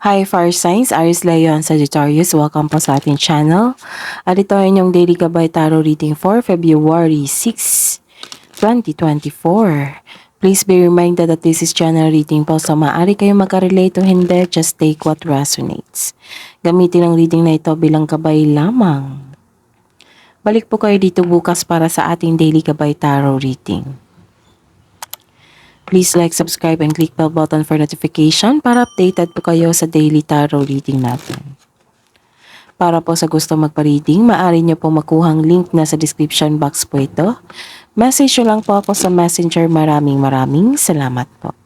Hi Fire Signs, Aries Leo and Sagittarius. Welcome po sa ating channel. At ito ay inyong Daily Gabay Tarot Reading for February 6, 2024. Please be reminded that this is channel reading po, so maaari kayong magka-relate o hindi, just take what resonates. Gamitin ang reading na ito bilang gabay lamang. Balik po kayo dito bukas para sa ating Daily Gabay Tarot Reading. Please like, subscribe, and click bell button for notification para updated po kayo sa daily tarot reading natin. Para po sa gusto magpa-reading, maaari nyo po makuhang link na sa description box po ito. Message nyo lang po ako sa Messenger. Maraming salamat po.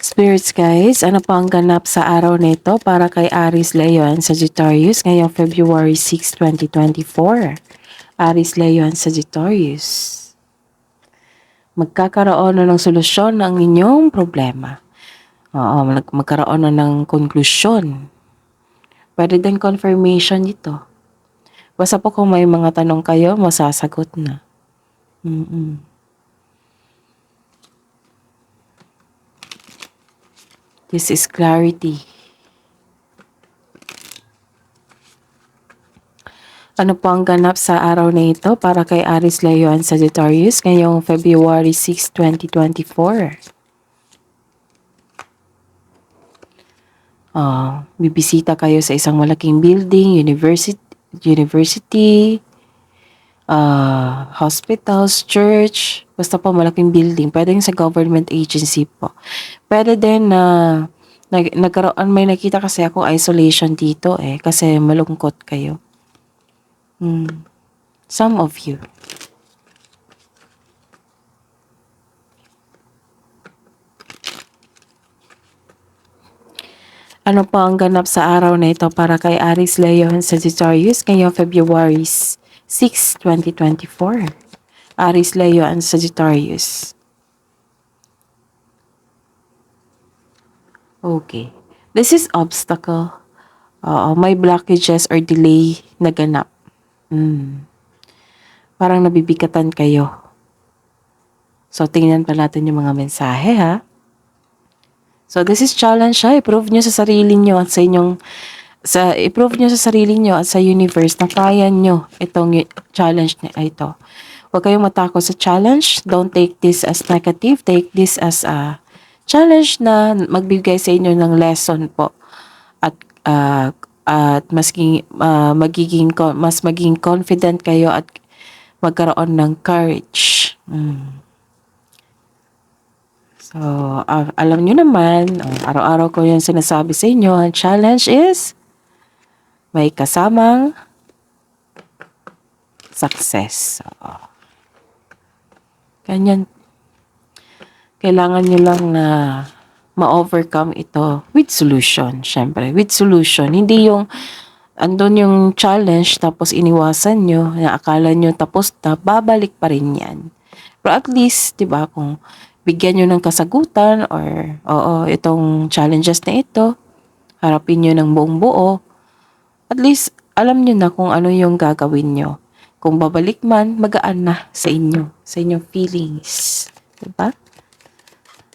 Spirits guys, ano po ang ganap sa araw na ito para kay Aries, Leo, and Sagittarius ngayong February 6, 2024? Aries, Leo, and Sagittarius. Magkakaroon na ng solusyon ng inyong problema. Oo, magkaroon na ng konklusyon. Pwede din confirmation dito. Basta po kung may mga tanong kayo, masasagot na. This is clarity. Ano po ang ganap sa araw na ito para kay Aries, Leo, and Sagittarius ngayong February 6, 2024? Bibisita kayo sa isang malaking building, university, hospitals, church, basta po malaking building. Pwede sa government agency po. Pwede din na nagkaroon, may nakita kasi ako isolation dito kasi malungkot kayo. Some of you. Ano po ang ganap sa araw na ito para kay Aries, Leo, and Sagittarius ngayong February 6, 2024? Aries, Leo, and Sagittarius. Okay. This is obstacle. May blockages or delay na ganap. Parang nabibigatan kayo. So, tingnan pa natin yung mga mensahe, ha? So, this is challenge, ha? I-prove nyo sa sarili nyo at i-prove nyo sa sarili nyo at sa universe na kaya nyo itong challenge na ito. Huwag kayong matakot sa challenge. Don't take this as negative. Take this as a challenge na magbibigay sa inyo ng lesson po. At mas magiging confident kayo at magkaroon ng courage. So, alam nyo naman, araw-araw ko yung sinasabi sa inyo, ang challenge is may kasamang success. Ganyan. Kailangan nyo lang na ma-overcome ito with solution, syempre. With solution. Hindi yung andun yung challenge tapos iniwasan nyo, na akala nyo tapos na, babalik pa rin yan. Pero at least, di ba, kung bigyan nyo ng kasagutan or itong challenges na ito, harapin nyo ng buong buo, at least alam nyo na kung ano yung gagawin nyo. Kung babalik man, magaan na sa inyo, sa inyong feelings. Diba?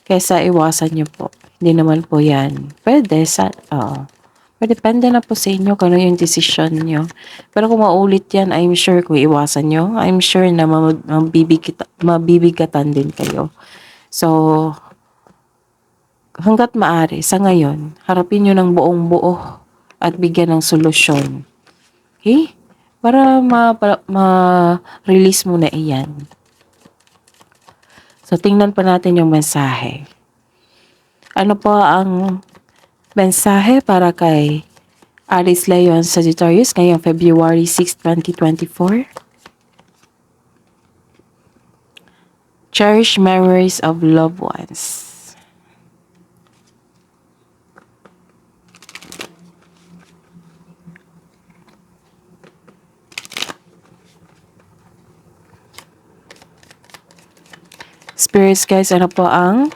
Kesa iwasan nyo po. Hindi naman po yan. Pwede, depende na po sa inyo kung ano yung decision nyo. Pero kung maulit yan, I'm sure kung iwasan nyo, I'm sure na mabibigatan din kayo. So, hanggat maaari, sa ngayon, harapin nyo ng buong buo at bigyan ng solusyon. Okay? Para ma-release mo na iyan. So, tingnan pa natin yung mensahe. Ano po ang mensahe para kay Aries, Leo, and Sagittarius ngayong February 6, 2024? Cherish memories of loved ones. Spirits guys, ano po ang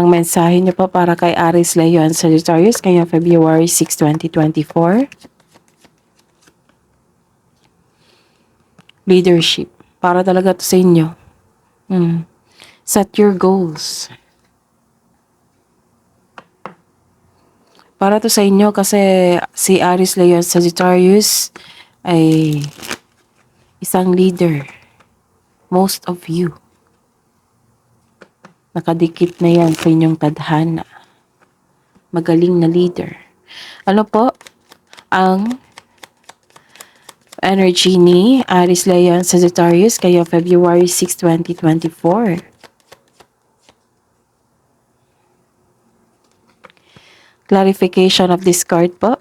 mensahe niyo po para kay Aries, Leo, and Sagittarius ngayong February 6, 2024? leadership. Para talaga to sa inyo. Set your goals. Para to sa inyo kasi si Aries, Leo, Sagittarius ay isang leader. Most of you. Nakadikit na yan sa inyong tadhana. Magaling na leader. Ano po ang energy ni Aries, Leo, Sagittarius kayo February 6, 2024? Clarification of this card po.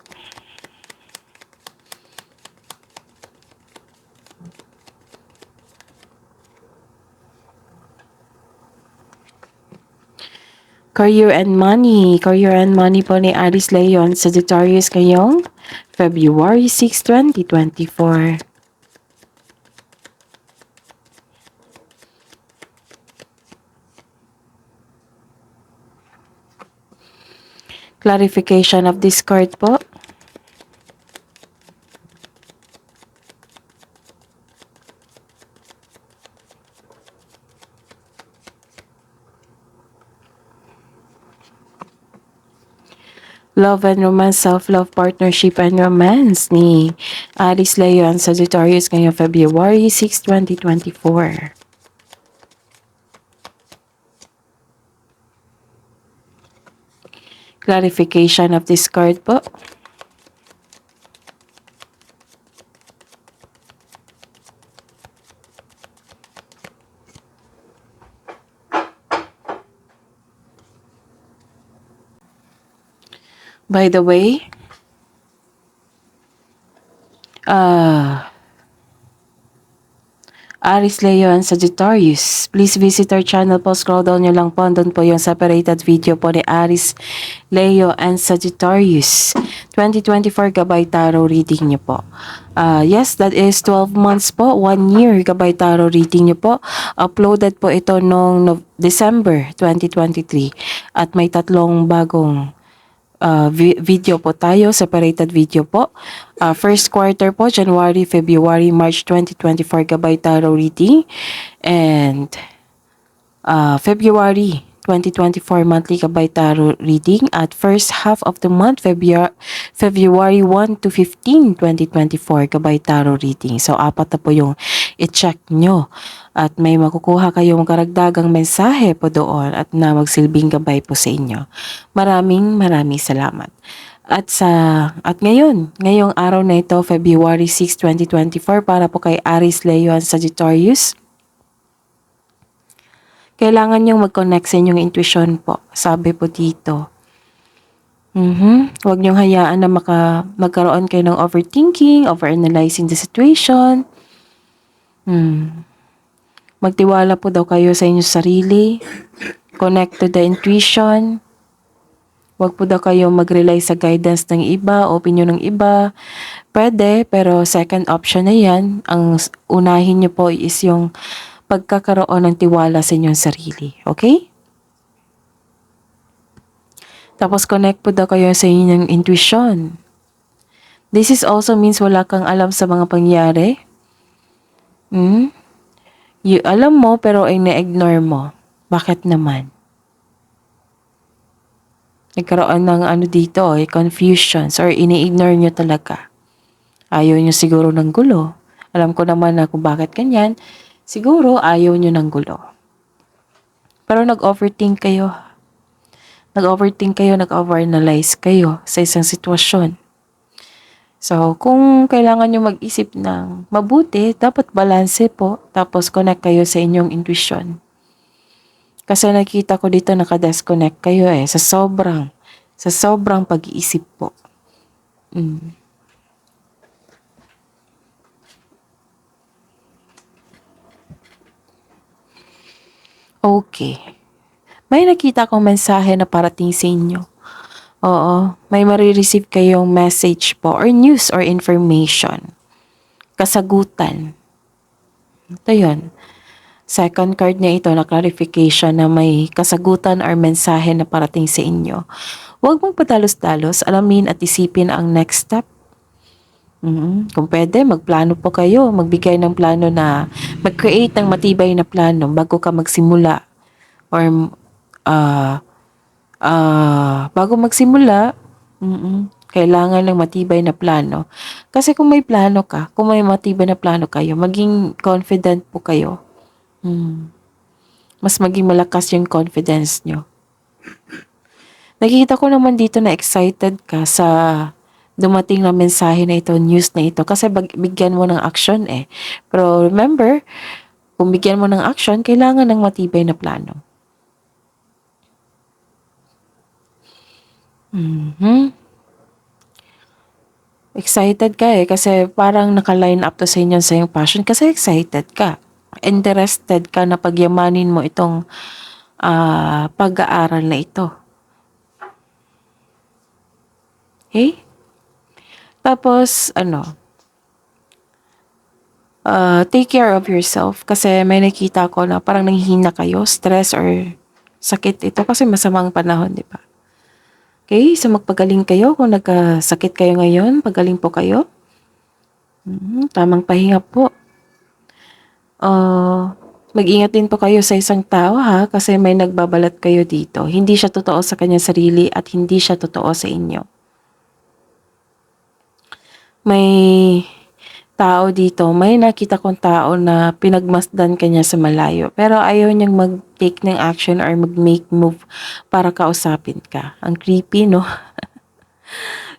Career and money. Career and money po ni Aries, Leon, Sagittarius kayong February 6, 2024. Clarification of this card po. Love and romance, self-love, partnership and romance ni Aries, Leon, Sagittarius ngayong February 6, 2024. Clarification of this card po. By the way, Aries, Leo, and Sagittarius, please visit our channel po. Scroll down nyo lang po. Doon po yung separated video po ni Aries, Leo, and Sagittarius. 2024 Gabay Tarot reading nyo po. Yes, that is 12 months po. 1 year Gabay Tarot reading nyo po. Uploaded po ito noong December 2023. At may 3 bagong video po tayo, separated video po. First quarter po, January, February, March 2024 Gabay Tarot reading. And February 2024 monthly Gabay Tarot reading. At first half of the month, February 1 to 15, 2024 Gabay Tarot reading. So, 4 na po yung i-check nyo. At may makukuha kayong karagdagang mensahe po doon at na magsilbing gabay po sa inyo. Maraming salamat. At ngayong araw na ito, February 6, 2024, para po kay Aries, Leo, and Sagittarius, kailangan niyong mag-connect sa inyong intuition po. Sabi po dito. Huwag niyong hayaan na magkaroon kayo ng overthinking, overanalyzing the situation. Magtiwala po daw kayo sa inyong sarili. Connect to the intuition. Huwag po daw kayo mag-rely sa guidance ng iba, opinion ng iba. Pwede, pero second option na yan. Ang unahin niyo po is yung pagkakaroon ng tiwala sa inyong sarili. Okay? Tapos connect po daw kayo sa inyong intuition. This is also means wala kang alam sa mga pangyayari. Alam mo pero ay na-ignore mo. Bakit naman? Nagkaroon ng dito, confusions or ini-ignore nyo talaga. Ayaw nyo siguro ng gulo. Alam ko naman na kung bakit ganyan. Siguro ayaw nyo ng gulo. Pero nag-overthink kayo. Nag-overanalyze kayo sa isang sitwasyon. So, kung kailangan nyo mag-isip ng mabuti, dapat balanse po. Tapos connect kayo sa inyong intuition. Kasi nakita ko dito naka-disconnect kayo sa sobrang pag-iisip po. Okay. May nakita akong mensahe na parating sa inyo. Oo, may marireceive kayong message po or news or information. Kasagutan. Ito yun. Second card na ito na clarification na may kasagutan or mensahe na parating sa inyo. Huwag magpadalos-dalos, alamin at isipin ang next step. Kung pwede, magplano po kayo, magbigay ng plano na, mag-create ng matibay na plano bago ka magsimula. Or, ah, bago magsimula, kailangan ng matibay na plano. Kasi kung may plano ka, kung may matibay na plano kayo, maging confident po kayo. Mas maging malakas yung confidence nyo. Nakikita ko naman dito na excited ka sa dumating na mensahe na ito, news na ito, kasi bigyan mo ng action eh. Pero remember, kung bigyan mo ng action, kailangan ng matibay na plano. Excited ka eh, kasi parang naka-line up to sa inyo sa iyong passion, kasi excited ka. Interested ka na pagyamanin mo itong pag-aaral na ito. Okay? Tapos, take care of yourself, kasi may nakita ko na parang nanghihina kayo, stress or sakit ito kasi masamang panahon, di ba? Okay, so magpagaling kayo kung nagkasakit kayo ngayon, pagaling po kayo. Tamang pahinga po. Mag-ingat din po kayo sa isang tao ha, kasi may nagbabalat kayo dito. Hindi siya totoo sa kanyang sarili at hindi siya totoo sa inyo. May tao dito, may nakita kong tao na pinagmasdan kanya sa malayo, pero ayaw niyang mag-take ng action or mag-make move para kausapin ka. Ang creepy, no?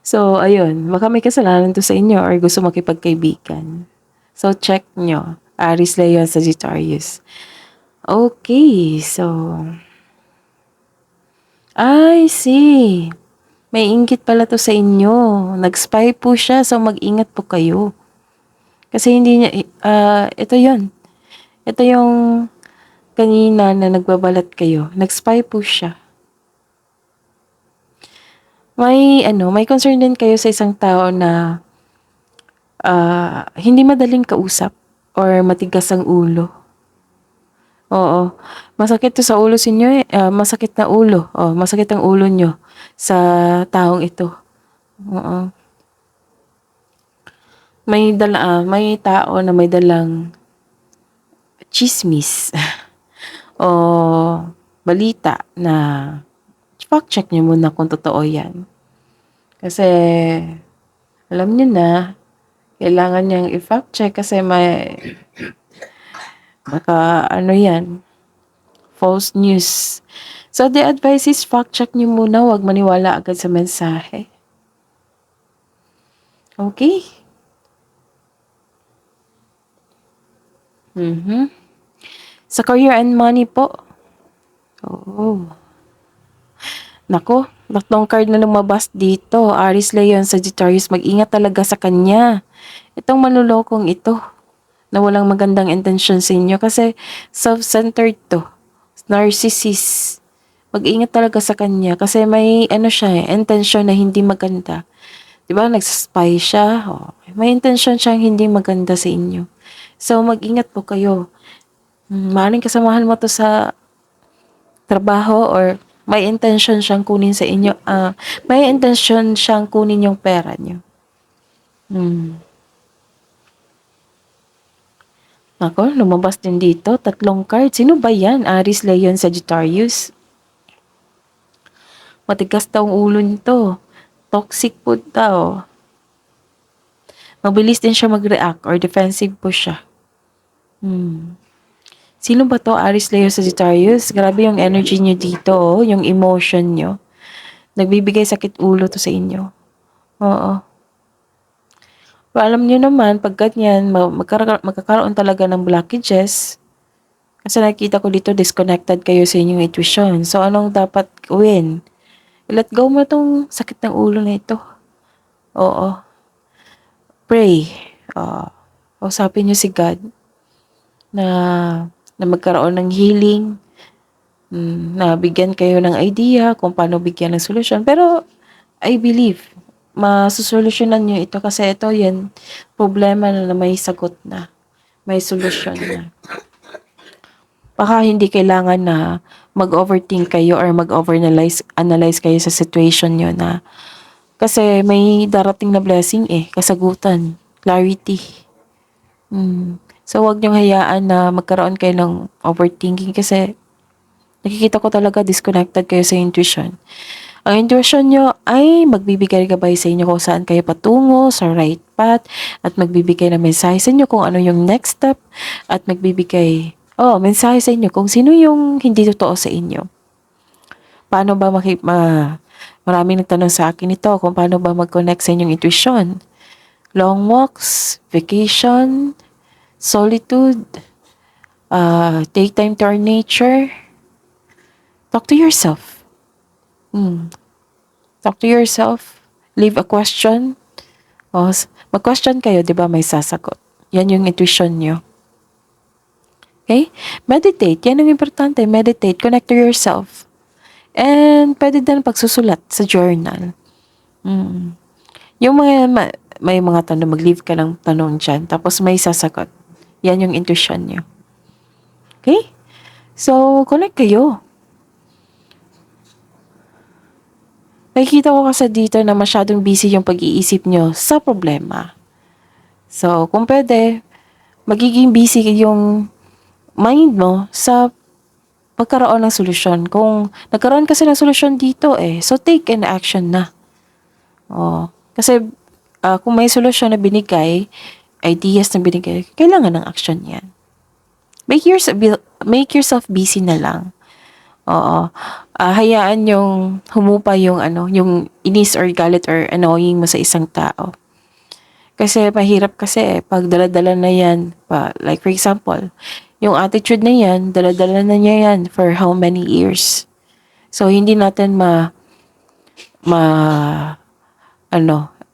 So, ayun, baka may kasalanan to sa inyo or gusto makipagkaibigan. So, check nyo. Aries, Leo, Sagittarius. Okay, so, I see. May inggit pala to sa inyo. Nag-spy po siya, so mag-ingat po kayo. Kasi hindi niya, ito yon. Ito yung kanina na nagbabalat kayo. Nag-spy po siya. May concern din kayo sa isang tao na hindi madaling kausap or matigas ang ulo. Oo. Masakit to sa ulo sinyo eh. Masakit na ulo. Masakit ang ulo nyo sa taong ito. Oo. May tao na may dalang chismis o balita na fact check nyo muna kung totoo yan. Kasi alam nyo na, kailangan niyang i-fact check kasi yan, false news. So the advice is fact check nyo muna, huwag maniwala agad sa mensahe. Okay? Sa career and money po. Nako, tatlong card na lumabas dito. Aries, Leo, Sagittarius, mag-ingat talaga sa kanya. Itong manlulokong ito, na walang magandang intention sa inyo kasi self-centered to. Narcissist. Mag-ingat talaga sa kanya kasi may siya intention na hindi maganda. 'Di ba? Nagsaspy siya. May intention siyang hindi maganda sa inyo. So mag-ingat po kayo. Maaaring kasamahan mo to sa trabaho or may intention siyang kunin sa inyo. May intention siyang kunin yung pera niyo. Ako, lumabas din dito. Tatlong card. Sino ba yan? Aries, Leo, Sagittarius. Matigas daw ang ulo nito. Toxic po daw. Mabilis din siya mag-react or defensive po siya. Sino ba to? Aries, Leo, Sagittarius. Grabe yung energy nyo dito, yung emotion nyo. Nagbibigay sakit ulo to sa inyo. Oo. Pero alam nyo naman, pag ganyan, magkakaroon talaga ng blockages. Kasi nakikita ko dito, disconnected kayo sa inyong intuition. So, anong dapat gawin? Let go mo tong sakit ng ulo na ito. Oo. Pray. Usapin nyo si God na magkaroon ng healing, na bigyan kayo ng idea kung paano bigyan ng solusyon. Pero, I believe, masusolusyonan nyo ito kasi ito yan, problema na may sagot na, may solusyon na. Baka hindi kailangan na mag-overthink kayo or mag-overanalyze kayo sa situation nyo na Kasi may darating na blessing kasagutan, clarity. So, wag niyong hayaan na magkaroon kayo ng overthinking kasi nakikita ko talaga disconnected kayo sa intuition. Ang intuition nyo ay magbibigay gabay sa inyo kung saan kayo patungo sa right path at magbibigay ng mensahe sa inyo kung ano yung next step at magbibigay mensahe sa inyo kung sino yung hindi totoo sa inyo. Paano ba maraming nagtanong sa akin ito kung paano ba mag-connect sa inyong intuition. Long walks, vacation, solitude, take time to our nature. Talk to yourself. Talk to yourself. Leave a question. Mag-question kayo, di ba may sasagot. Yan yung intuition nyo. Okay? Meditate. Yan ang importante. Meditate. Connect to yourself. And pwede din pagsusulat sa journal. Yung may mga tanong, mag-leave ka ng tanong dyan. Tapos may sasagot. Yan yung intuition nyo. Okay? So, connect kayo. Nakikita ko kasi dito na masyadong busy yung pag-iisip nyo sa problema. So, kung pwede, magiging busy yung mind mo sa pagkaroon ng solusyon. Kung nagkaroon kasi ng solusyon dito so take an action na. Kasi kung may solusyon na binigay, ideas na binigay, kailangan ng action yan. Make yourself busy na lang. Hayaan yung humupa yung yung inis or galit or annoying mo sa isang tao. Kasi mahirap kasi pag dala-dala na yan, like for example, yung attitude na yan, dala-dala na niya yan for how many years. So hindi natin na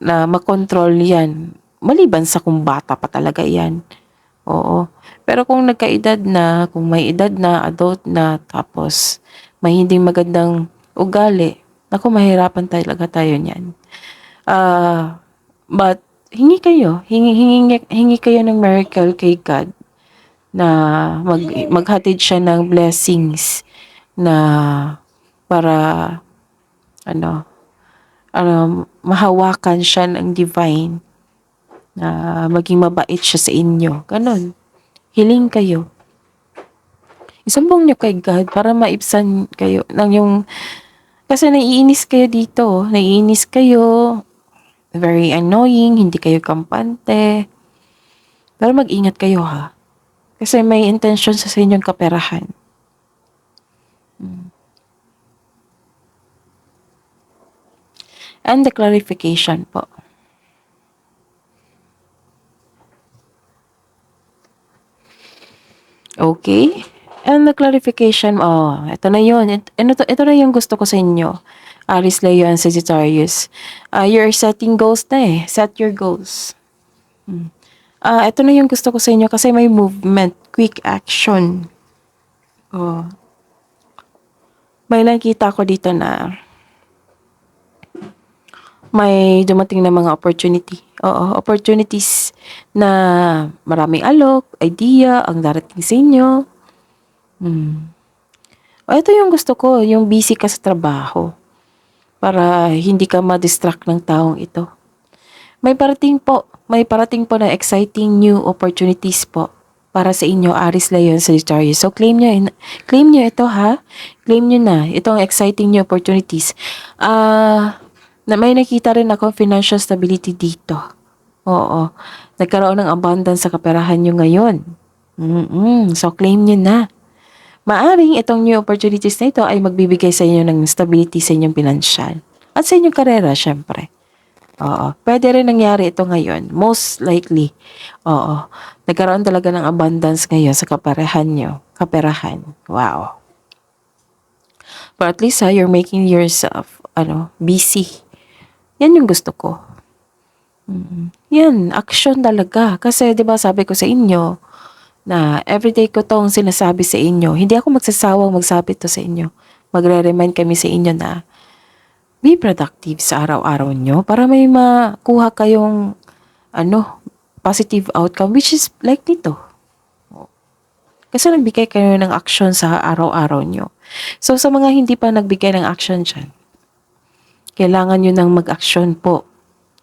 makontrol yan. Maliban sa kung bata pa talaga yan. Oo. Pero kung nagkaedad na, kung may edad na, adult na, tapos may hindi magandang ugali, naku, mahirapan talaga tayo niyan. But hingi kayo ng miracle kay God na maghatid siya ng blessings na para mahawakan siya ng divine na maging mabait siya sa inyo. Ganon. Hiling kayo. Isumbong niyo kay God para maibsan kayo ng yung kasi naiinis kayo dito. Naiinis kayo. Very annoying. Hindi kayo kampante. Pero mag-ingat kayo ha. Kasi may intention sa inyong kaperahan. And the clarification po. Okay? And the clarification, ito na yun. Ito na yung gusto ko sa inyo. Aries, Leo, and Sagittarius. You're setting goals na Set your goals. Ito na yung gusto ko sa inyo kasi may movement, quick action. May nakita ko dito na may dumating na mga opportunities na maraming alok, idea, ang darating sa inyo. Ito yung gusto ko, yung busy ka sa trabaho para hindi ka ma-distract ng taong ito. May parating po na exciting new opportunities po para sa inyo, Aries, Leo, and Sagittarius. So, claim nyo ito ha. Claim nyo na itong exciting new opportunities. Na may nakita rin ako financial stability dito. Oo. Nagkaroon ng abundance sa kaperahan nyo ngayon. So, claim nyo na. Maaring itong new opportunities na ito ay magbibigay sa inyo ng stability sa inyong pinansyal. At sa inyong karera, syempre. Oo. Pwede rin nangyari ito ngayon. Most likely. Oo. Nagkaroon talaga ng abundance ngayon sa kaperahan nyo. Kaperahan. Wow. But at least you're making yourself busy. Yan yung gusto ko. Yan, action talaga. Kasi 'di ba sabi ko sa inyo na everyday ko tong sinasabi sa inyo. Hindi ako magsasawang magsabi to sa inyo. Magre-remind kami sa inyo na be productive sa araw-araw nyo para may makuha kayong positive outcome which is like dito. Kasi nagbigay kayo ng action sa araw-araw nyo. So sa mga hindi pa nagbigay ng action dyan, Kailangan nyo nang mag-aksyon po.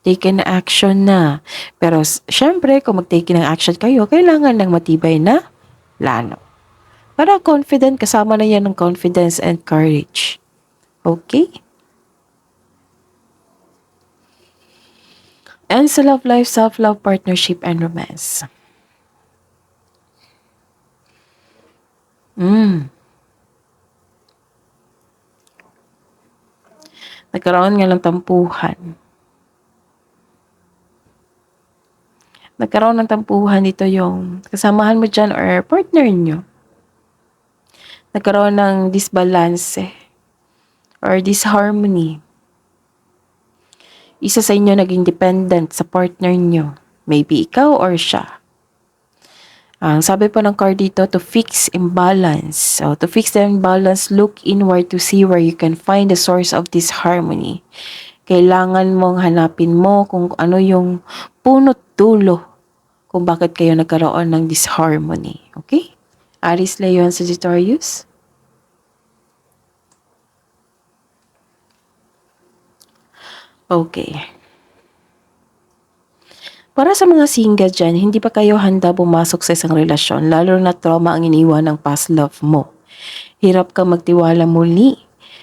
Take an action na. Pero syempre, kung mag-take ng action kayo, kailangan ng matibay na plano. Para confident, kasama na yan ng confidence and courage. Okay? And sa love life, self-love, partnership, and romance. Nagkaroon nga ng tampuhan. Nagkaroon ng tampuhan dito yung kasamahan mo dyan or partner nyo. Nagkaroon ng disbalance or disharmony. Isa sa inyo naging dependent sa partner nyo. Maybe ikaw or siya. Ang sabi po ng card dito, to fix imbalance. So, to fix the imbalance, look inward to see where you can find the source of this harmony. Kailangan mong hanapin mo kung ano yung punot dulo kung bakit kayo nagkaroon ng disharmony. Okay? Aries, Leo, and Sagittarius. Okay. Para sa mga single dyan, hindi pa kayo handa pumasok sa isang relasyon, lalo na trauma ang iniwan ng past love mo. Hirap kang magtiwala muli.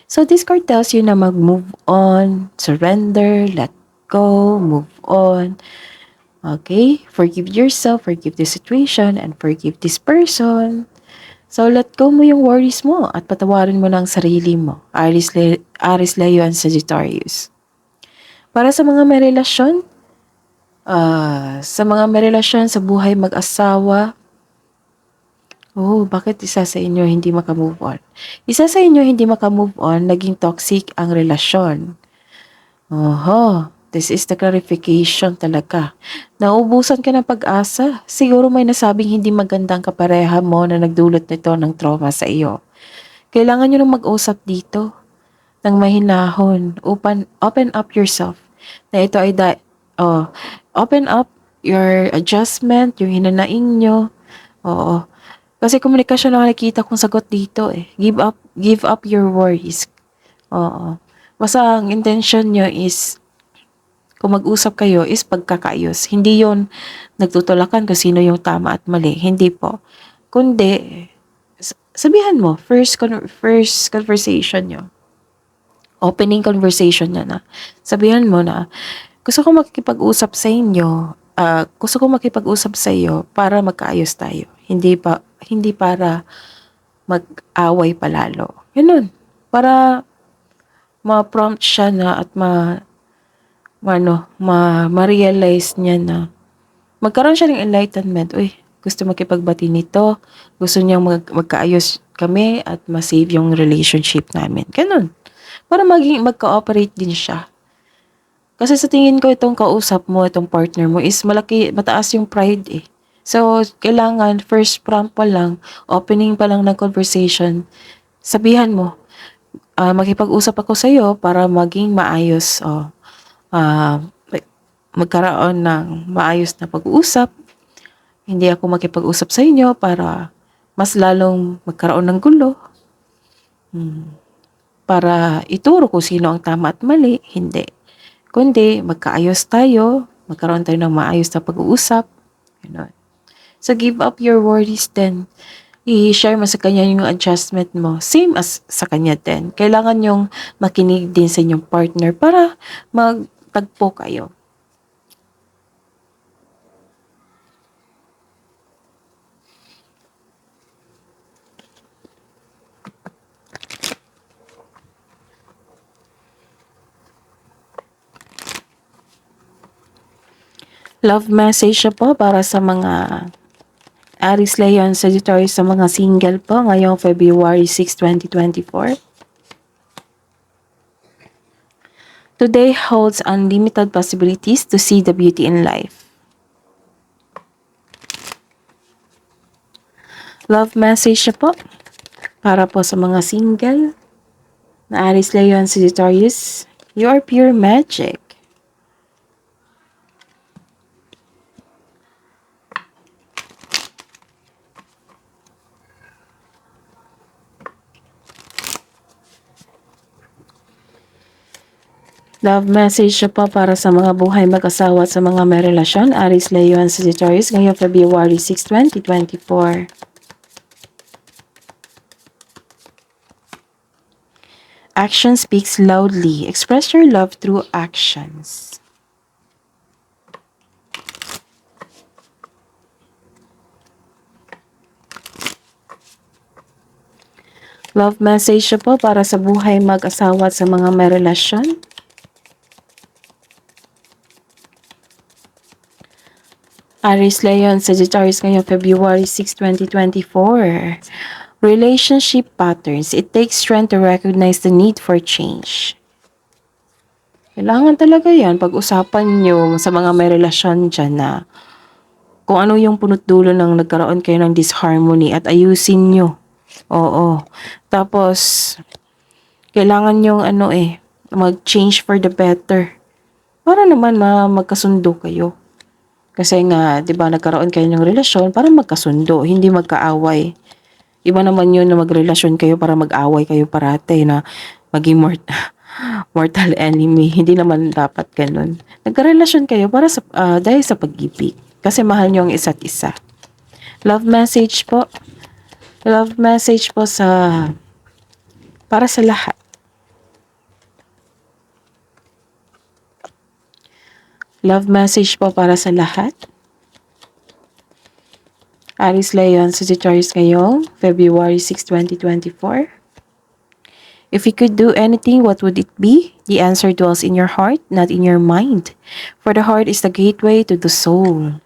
So this card tells you na mag-move on, surrender, let go, move on. Okay? Forgive yourself, forgive the situation, and forgive this person. So let go mo yung worries mo at patawarin mo ng sarili mo. Aries, Leo, and Sagittarius. Para sa mga may relasyon sa buhay mag-asawa, bakit isa sa inyo hindi makamove on? Isa sa inyo hindi makamove on, naging toxic ang relasyon. This is the clarification talaga. Naubusan ka ng pag-asa. Siguro may nasabing hindi magandang kapareha mo na nagdulot nito ng trauma sa iyo. Kailangan nyo nang mag-usap dito ng mahinahon. Open up yourself. Na ito ay open up your adjustment, yung hinanaing nyo. Oo. Kasi komunikasyon na nakikita kong sagot dito eh. Give up your worries. Oo. Basta ang intention nyo is, kung mag-usap kayo, is pagkakaayos. Hindi yon nagtutulakan kung sino yung tama at mali. Hindi po. Kundi, sabihan mo, first conversation nyo. Opening conversation nyo na. Sabihan mo na, gusto ko makikipag-usap sa inyo. Gusto ko makipag-usap sa iyo para magkaayos tayo. Hindi para mag-away palalo. Ganun. Para ma-prompt siya na at ma-realize niya na magkaroon siya ng enlightenment. Uy, gusto makipagbati nito. Gusto niyang magkaayos kami at ma-save yung relationship namin. Ganun. Para mag-cooperate din siya. Kasi sa tingin ko itong kausap mo, itong partner mo is mataas yung pride eh. So, kailangan first prompt pa lang, opening pa lang ng conversation, sabihan mo, makipag-usap ako sa iyo para maging maayos. Magkaroon ng maayos na pag-uusap. Hindi ako makipag-usap sa inyo para mas lalong magkaroon ng gulo. Para ituro kung sino ang tama at mali. Hindi. Kundi magkaayos tayo, magkaroon tayo ng maayos na pag-uusap. Ganun. So give up your worries then. I-share mo sa kanya yung adjustment mo. Same as sa kanya din. Kailangan yung makinig din sa inyong partner para magtagpo kayo. Love message siya po para sa mga Aries, Leo, and Sagittarius, sa mga single po ngayong February 6, 2024. Today holds unlimited possibilities to see the beauty in life. Love message siya po para po sa mga single na Aries, Leo, and Sagittarius. You are pure magic. Love message siya pa para sa mga buhay mag-asawa at sa mga may relasyon. Aries, Leo, and Sagittarius ngayong February 6, 2024. Action speaks loudly. Express your love through actions. Love message siya po para sa buhay mag-asawa at sa mga may relasyon. Aries, Leo, and Sagittarius ngayong February 6, 2024. Relationship patterns. It takes strength to recognize the need for change. Kailangan talaga yan. Pag-usapan nyo sa mga may relasyon dyan na kung ano yung punot dulo ng nagkaroon kayo ng disharmony at ayusin nyo. Oo. Tapos, kailangan yung mag-change for the better. Para naman na magkasundo kayo. Kasi nga, di ba, nagkaroon kayo ng relasyon para magkasundo, hindi magkaaway. Iba naman yun na magrelasyon kayo para mag-away kayo parate na maging mortal enemy. Hindi naman dapat ganun. Nagkarelasyon kayo para sa, dahil sa pag-ibig. Kasi mahal nyo ang isa't isa. Love message po. Love message po para sa lahat. Love message po para sa lahat. Aries, Leo, and Sagittarius ngayong February 6, 2024. If you could do anything, what would it be? The answer dwells in your heart, not in your mind. For the heart is the gateway to the soul.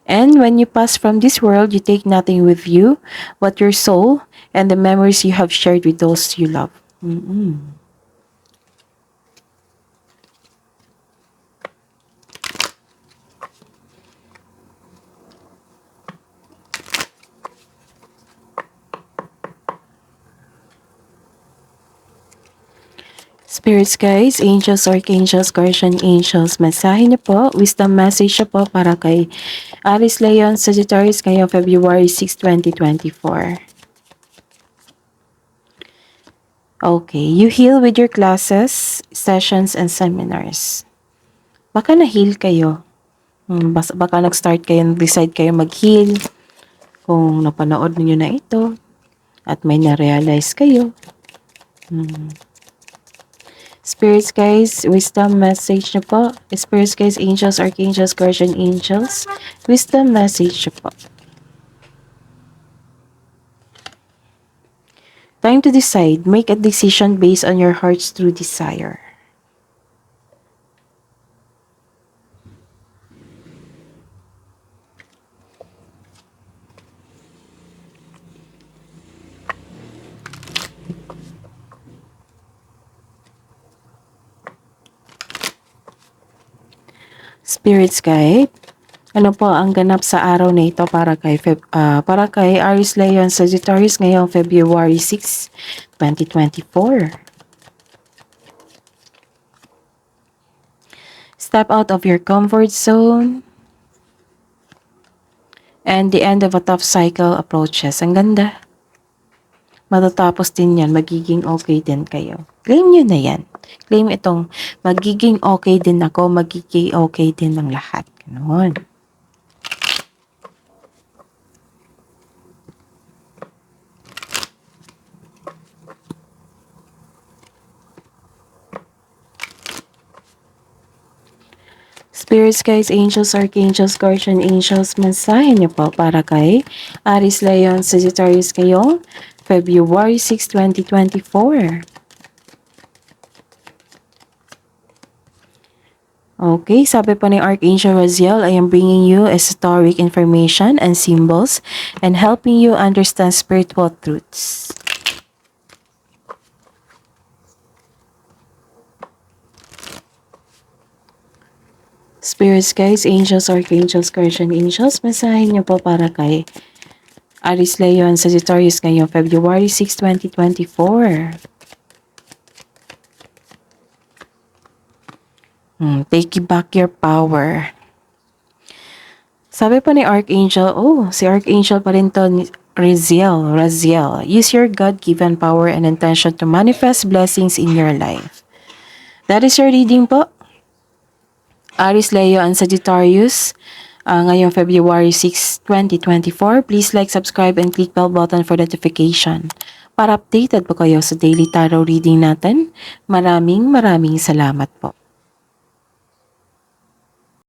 And when you pass from this world, you take nothing with you but your soul and the memories you have shared with those you love. Spirits guys, angels, archangels, guardian angels, mensahe niyo po, wisdom message niyo po para kay Aries, Leo, Sagittarius ngayong February 6, 2024. Okay, you heal with your classes, sessions, and seminars. Baka na-heal kayo. Baka nag-start kayo, decide kayo mag-heal. Kung napanood niyo na ito at may na-realize kayo. Spirits guys, wisdom message niyo po. Spirits guys, angels, archangels, guardian angels. Wisdom message niyo po. Time to decide. Make a decision based on your heart's true desire. Spirits guide, ano po ang ganap sa araw na ito para kay Aries, Leo, and Sagittarius ngayong February 6, 2024? Step out of your comfort zone and the end of a tough cycle approaches. Ang ganda. Matatapos din yan, magiging okay din kayo. Claim nyo na yan. Claim itong magiging okay din ako, magiging okay din ng lahat. Ganon. Spirits guys, angels, archangels, guardian angels, mensahe niyo po para kay Aries, Leo, Sagittarius ngayong February 6, 2024. Okay, sabi pa ni Archangel Raziel, I am bringing you esoteric information and symbols and helping you understand spiritual truths. Spirits guys, angels, archangels, guardian angels, mensahe niyo po para kay Aries, Leo, and Sagittarius ngayong February 6, 2024. Take back your power. Sabi pa ni Archangel, si Archangel pa rin to, Raziel. Use your God-given power and intention to manifest blessings in your life. That is your reading po. Aries, Leo, and Sagittarius. Ngayong February 6, 2024. Please like, subscribe, and click bell button for notification para updated po kayo sa daily tarot reading natin. Maraming salamat po.